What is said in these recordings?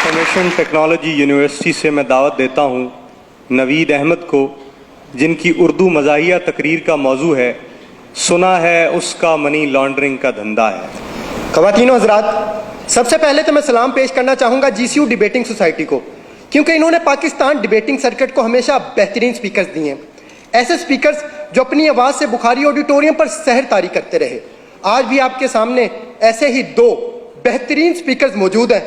Information technology university से मैं दावत देता हूँ नवीद अहमद को, जिनकी उर्दू मज़ाहिया तकरीर का मौजू है सुना है उसका मनी लॉन्ड्रिंग का धंधा है। ख़वातीनो हज़रात, सबसे पहले तो मैं सलाम पेश करना चाहूँगा GCU डिबेटिंग सोसाइटी को, क्योंकि इन्होंने पाकिस्तान डिबेटिंग सर्किट को हमेशा बेहतरीन स्पीकर्स दिए हैं। ऐसे स्पीकर्स जो अपनी आवाज़ से बुखारी ऑडिटोरियम पर सहर तारी करते रहे। आज भी आपके सामने ऐसे ही दो बेहतरीन स्पीकर्स मौजूद हैं।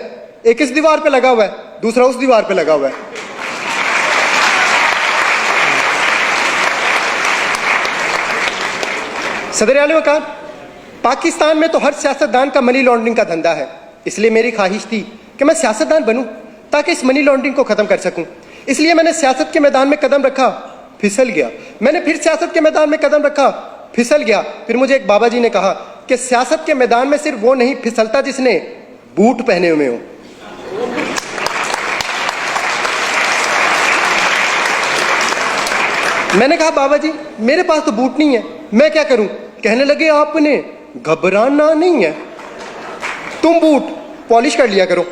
एक इस दीवार पे लगा हुआ है, दूसरा उस दीवार पे लगा हुआ है। सदर आला वकार, पाकिस्तान में तो हर सियासतदान का मनी लॉन्ड्रिंग का धंधा है, इसलिए मेरी ख्वाहिश थी कि मैं सियासतदान बनूं ताकि इस मनी लॉन्ड्रिंग को खत्म कर सकूं। इसलिए मैंने सियासत के मैदान में कदम रखा, फिसल गया। मैंने फिर सियासत के मैदान में कदम रखा, फिसल गया। फिर मुझे एक बाबा जी ने कहा कि सियासत के मैदान में सिर्फ वो नहीं फिसलता जिसने बूट पहने हुए हो। मैंने कहा बाबा जी मेरे पास तो बूट नहीं है, मैं क्या करूं? कहने लगे आपने घबराना नहीं है, तुम बूट पॉलिश कर लिया करो।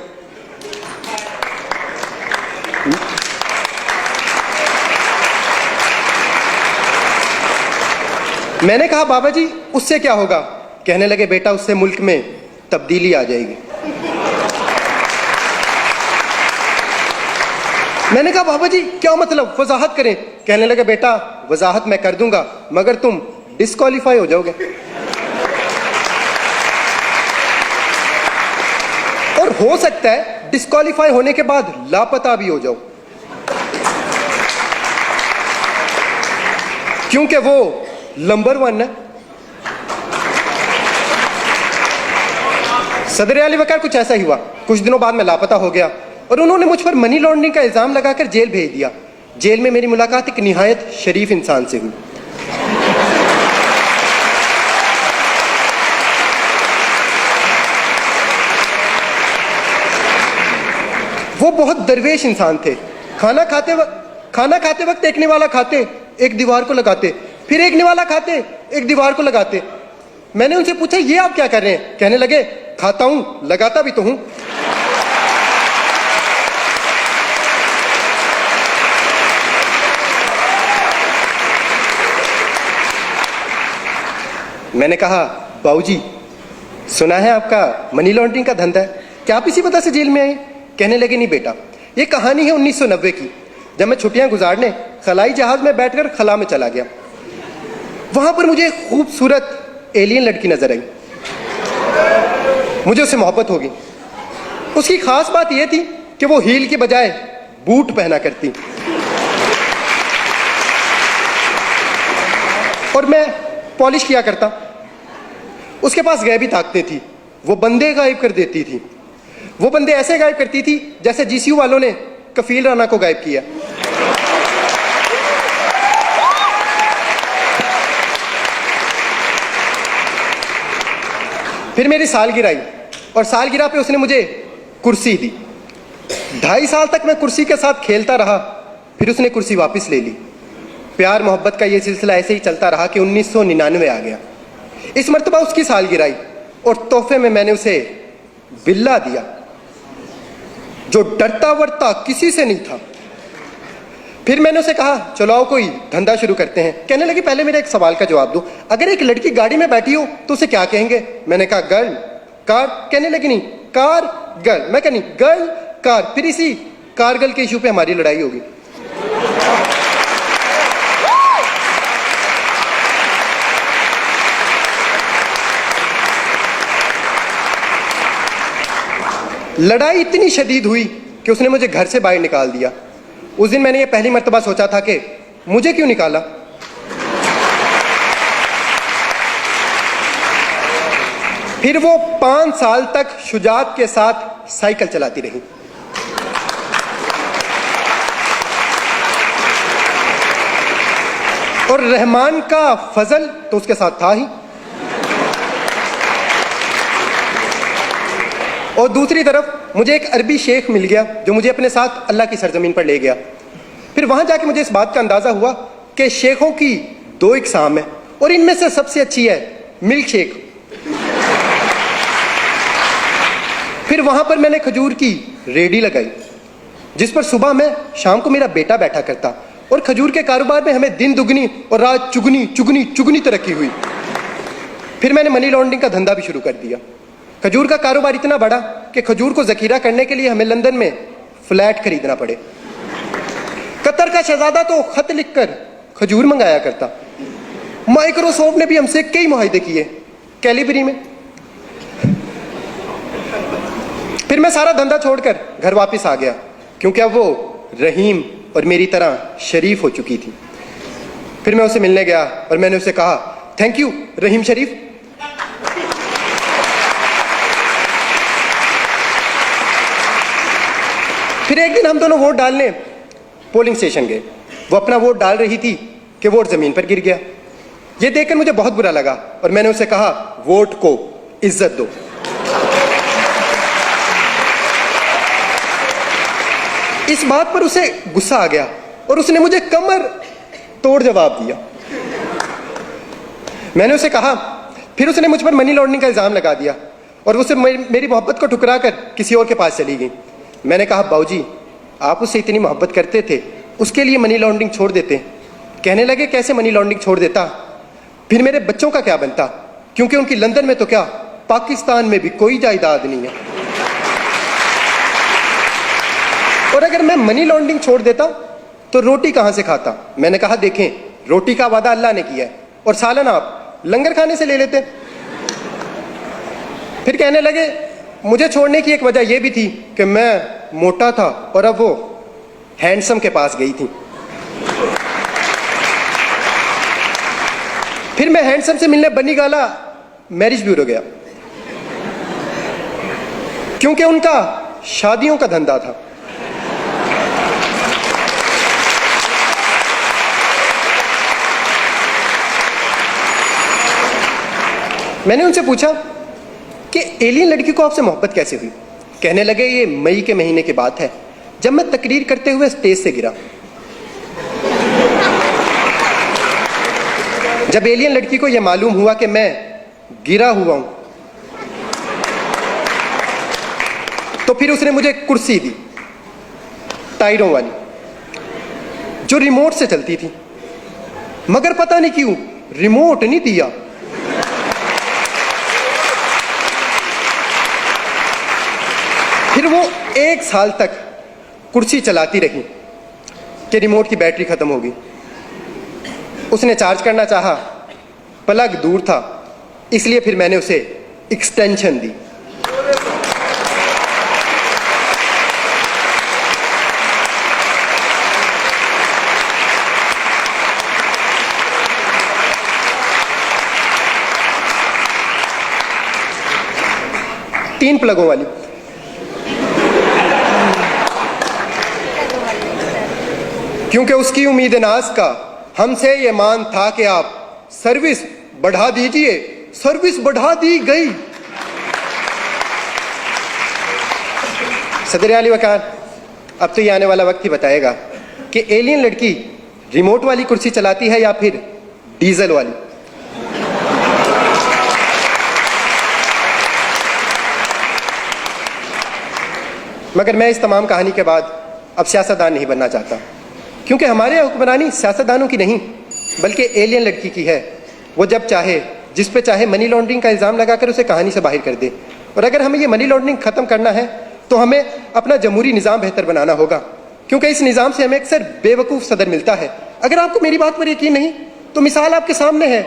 मैंने कहा बाबा जी उससे क्या होगा? कहने लगे बेटा उससे मुल्क में तब्दीली आ जाएगी। मैंने कहा बाबा जी क्या मतलब, वजाहत करें। कहने लगे बेटा वजाहत मैं कर दूंगा मगर तुम डिस्क्वालीफाई हो जाओगे, और हो सकता है डिस्क्वालीफाई होने के बाद लापता भी हो जाओ, क्योंकि वो नंबर 1 है। सदर आला वकार, कुछ ऐसा ही हुआ। कुछ दिनों बाद मैं लापता हो गया और उन्होंने मुझ पर मनी लॉन्ड्रिंग का इल्जाम लगाकर जेल भेज दिया। जेल में मेरी मुलाकात एक निहायत शरीफ इंसान से हुई। वो बहुत दरवेश इंसान थे। खाना खाते वक्त एक निवाला खाते, एक दीवार को लगाते, फिर एक निवाला खाते, एक दीवार को लगाते। मैंने उनसे पूछा ये आप क्या कर रहे हैं? कहने लगे खाता हूं, लगाता भी तो हूं। मैंने कहा बाबूजी सुना है आपका मनी लॉन्ड्रिंग का धंधा है, क्या आप इसी वजह से जेल में आए? कहने लगे नहीं बेटा, ये कहानी है 1990 की, जब मैं छुट्टियां गुजारने खलाई जहाज में बैठकर खला में चला गया। वहां पर मुझे एक खूबसूरत एलियन लड़की नजर आई। मुझे उससे मोहब्बत हो गई। उसकी खास बात यह थी कि वो हील की बजाय बूट पहना करती और मैं पॉलिश किया करता। उसके पास गैबी ताकतें थी, वो बंदे गायब कर देती थी। वो बंदे ऐसे गायब करती थी जैसे GCU वालों ने कफील राना को गायब किया। फिर मेरी सालगिरह आई और सालगिरह पे उसने मुझे कुर्सी दी। 2.5 साल तक मैं कुर्सी के साथ खेलता रहा, फिर उसने कुर्सी वापस ले ली। प्यार मोहब्बत का ये सिलसिला ऐसे ही चलता रहा कि 1999 आ गया। इस मर्तबा उसकी सालगिरह आई और तोहफे में मैंने उसे बिल्ला दिया, जो डरता वरता किसी से नहीं था। फिर मैंने उसे कहा चलो आओ कोई धंधा शुरू करते हैं। कहने लगी पहले मेरे एक सवाल का जवाब दो, अगर एक लड़की गाड़ी में बैठी हो तो उसे क्या कहेंगे? मैंने कहा गर्ल कार। कहने लगी नहीं कार गर्ल। मैं कहनी गर्ल कार। फिर इसी कारगिल के इशू पे हमारी लड़ाई होगी। लड़ाई इतनी शदीद हुई कि उसने मुझे घर से बाहर निकाल दिया। उस दिन मैंने ये पहली मर्तबा सोचा था कि मुझे क्यों निकाला। फिर वो 5 साल तक शुजात के साथ साइकिल चलाती रही। और रहमान का फजल तो उसके साथ था ही। और दूसरी तरफ मुझे एक अरबी शेख मिल गया जो मुझे अपने साथ अल्लाह की सरजमीन पर ले गया। फिर वहां जाके मुझे इस बात का अंदाजा हुआ कि शेखों की 2 इकसाम है और इनमें से सबसे अच्छी है मिल्क शेक। फिर वहां पर मैंने खजूर की रेडी लगाई जिस पर सुबह में शाम को मेरा बेटा बैठा करता और खजूर के कारोबार में हमें दिन दुगनी और रात चुगनी चुगनी चुगनी तरक्की हुई। फिर मैंने मनी लॉन्ड्रिंग का धंधा भी शुरू कर दिया। खजूर का कारोबार इतना बढ़ा कि खजूर को जखीरा करने के लिए हमें लंदन में फ्लैट खरीदना पड़े। कतर का शहजादा तो खत लिखकर खजूर मंगाया करता। माइक्रोसॉफ्ट ने भी हमसे कई मुआहदे किए कैलिबरी में। फिर मैं सारा धंधा छोड़कर घर वापस आ गया क्योंकि अब वो रहीम और मेरी तरह शरीफ हो चुकी थी। फिर मैं उसे मिलने गया और मैंने उसे कहा, थैंक यू रहीम शरीफ। फिर एक दिन हम दोनों वोट डालने पोलिंग स्टेशन गए। वो अपना वोट डाल रही थी कि वोट जमीन पर गिर गया। यह देखकर मुझे बहुत बुरा लगा और मैंने उसे कहा, वोट को इज्जत दो। इस बात पर उसे गुस्सा आ गया और उसने मुझे कमर तोड़ जवाब दिया। मैंने उसे कहा, फिर उसने मुझ पर मनी लॉन्ड्रिंग का इल्जाम लगा दिया और उसे मेरी मोहब्बत को ठुकरा कर किसी और के पास चली गई। मैंने कहा, बाबूजी आप उससे इतनी मोहब्बत करते थे, उसके लिए मनी लॉन्ड्रिंग छोड़ देते। कहने लगे, कैसे मनी लॉन्ड्रिंग छोड़ देता, फिर मेरे बच्चों का क्या बनता, क्योंकि उनकी लंदन में तो क्या पाकिस्तान में भी कोई जायदाद नहीं है। और अगर मैं मनी लॉन्ड्रिंग छोड़ देता तो रोटी कहां से खाता। मैंने कहा, देखें रोटी का वादा अल्लाह ने किया है और सालन आप लंगर खाने से ले लेते। फिर कहने लगे, मुझे छोड़ने की एक वजह यह भी थी कि मैं मोटा था और अब वो हैंडसम के पास गई थी। फिर मैं हैंडसम से मिलने बनी गाला मैरिज ब्यूरो गया क्योंकि उनका शादियों का धंधा था। मैंने उनसे पूछा कि एलियन लड़की को आपसे मोहब्बत कैसे हुई। कहने लगे, ये मई के महीने की बात है जब मैं तकरीर करते हुए स्टेज से गिरा। जब एलियन लड़की को यह मालूम हुआ कि मैं गिरा हुआ हूं तो फिर उसने मुझे कुर्सी दी, टायरों वाली, जो रिमोट से चलती थी। मगर पता नहीं क्यों रिमोट नहीं दिया। फिर वो 1 साल तक कुर्सी चलाती रही कि रिमोट की बैटरी खत्म हो गई। उसने चार्ज करना चाहा, प्लग दूर था, इसलिए फिर मैंने उसे एक्सटेंशन दी। तीन प्लगों वाली। क्योंकि उसकी उम्मीद नाज का हमसे ये मान था कि आप सर्विस बढ़ा दीजिए। सर्विस बढ़ा दी गई। सदर आली वकार, अब तो ये आने वाला वक्त ही बताएगा कि एलियन लड़की रिमोट वाली कुर्सी चलाती है या फिर डीजल वाली। मगर मैं इस तमाम कहानी के बाद अब सियासतदान नहीं बनना चाहता, क्योंकि हमारे हुक्मरानी सियासतदानों की नहीं बल्कि एलियन लड़की की है। वो जब चाहे जिस पे चाहे मनी लॉन्ड्रिंग का इल्ज़ाम लगाकर उसे कहानी से बाहर कर दे। और अगर हमें ये मनी लॉन्ड्रिंग ख़त्म करना है तो हमें अपना जमहूरी निज़ाम बेहतर बनाना होगा, क्योंकि इस निज़ाम से हमें अक्सर बेवकूफ़ सदर मिलता है। अगर आपको मेरी बात पर यकीन नहीं तो मिसाल आपके सामने है।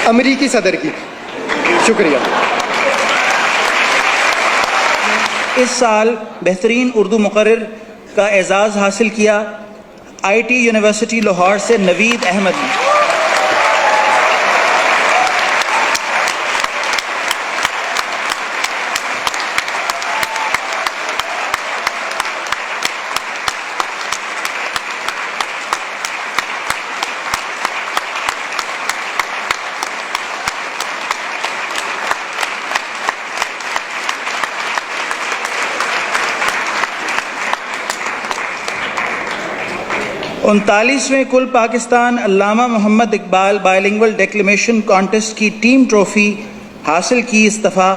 अमरीकी सदर की। शुक्रिया। इस साल बेहतरीन उर्दू मुक़र्रिर का एजाज़ हासिल किया IT यूनिवर्सिटी लाहौर से नवीद अहमद ने। उनतालीसवें कुल पाकिस्तान अल्लामा Mohammad Iqbal bilingual declamation contest की टीम ट्रॉफी हासिल की इस दफ़ा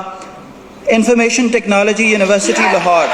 इंफॉर्मेशन टेक्नोलॉजी यूनिवर्सिटी लाहौर